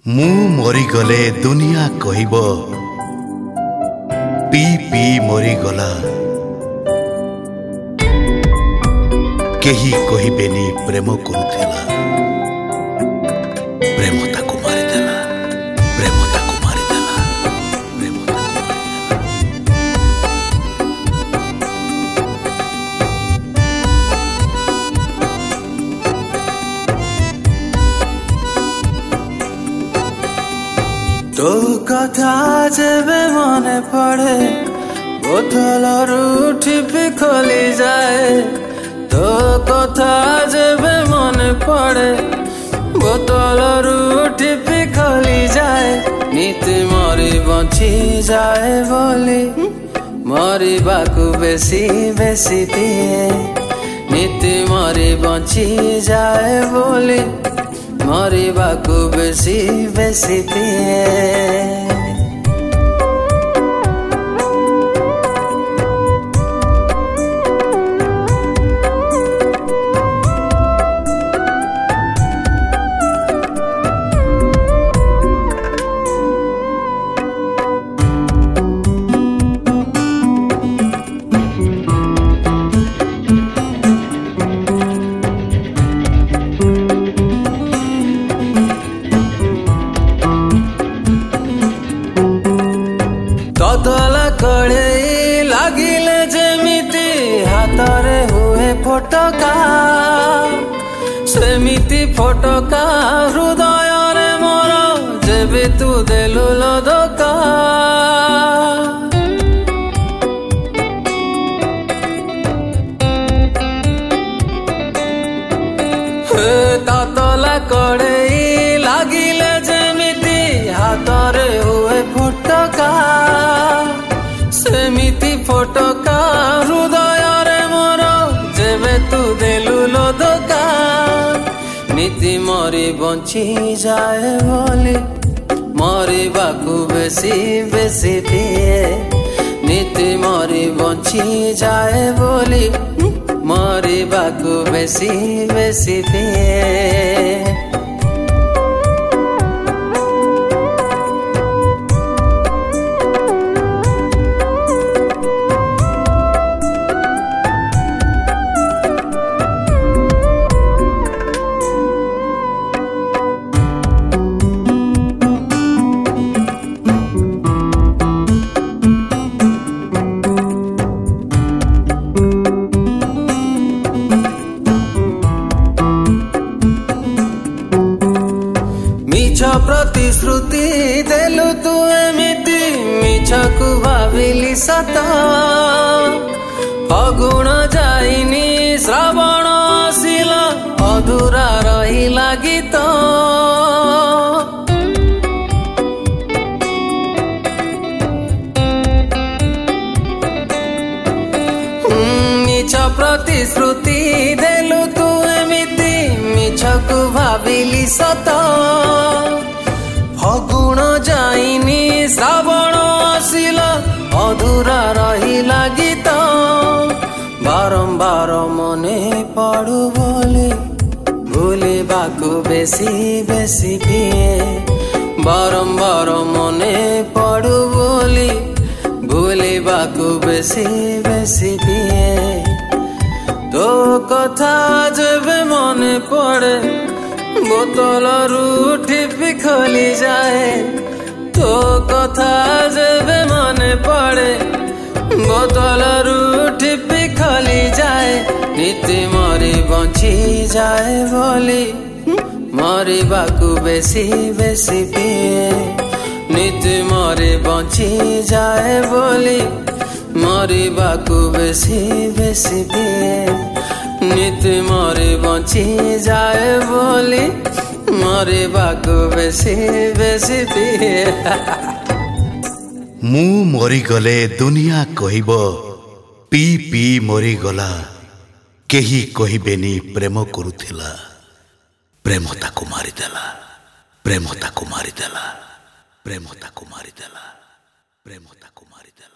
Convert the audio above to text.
मु मरीगले दुनिया कहब पी पी मरीगला केही कहबेनी प्रेम करुथिला प्रेम ताकु मारिदेला प्रेम ताकु मारिदेला प्रेम ताकु तो कथा जेबे मने पड़े बोतलर टिपी खोली जाए तो कथा जेबे मने पड़े बोतलर टिपी खोली जाए नीति मरी बची जाए बोली मरी बाकू बेसी बेसी दिए नीति मरी बची जाए बोली मरिबाकू बेसी बेसी दिए तला कड़े लागिले जेमिति हातरे हुए फटका सेमिति फटका हृदय रे मोर जेबे तू देलु लदका तला कड़े लागिले जेमिति हातरे हुए फटका सेमिति फटका हृदय रे मोर जेबे तू देलु लदका नीति मरी बची जाए बोली मरिबाकू बेसी बेसी दिए नीति मरी बची जाए बोली मरिबाकू बेसी बेसी दिए मिछ प्रतिश्रुति देलु तू एमिति मिछकु भाविली सत फगुण जाइनी श्रावण आसिला अधूरा रहिला गीत मिछ प्रतिश्रुति देलु तू एमिति मिछकु भाविली सत फगुण जाइनी श्रावण आसिला अधूरा रहिला गीत बारंबार मने पड़ू बोली भूलिबाकू बेसी बेसी दिए बारंबार मने पड़ू बोली भूलिबाकू बेसी बेसी दिए तो कथा जेबे मने पड़े बोतलरू टिपी खोली जाए तो कथा जेबे मने पड़े बोतलरू टिपी खोली जाए नीति मरी बची जाए बोली मरिबाकू बेसी बेसी दिए नीति मरी बची जाए बोली मरिबाकू बेसी बेसी दिए नीति मरी बची जाए बोली मरिबाकू बेसी बेसी दिए मु मरीगले दुनिया कहब पी पी मरीगला केही कहबेनी प्रेम करुथिला प्रेम ताकु मारिदेला प्रेम ताकु मारिदेला प्रेम ताकु मारिदेला प्रेम ताकु मारिदेला।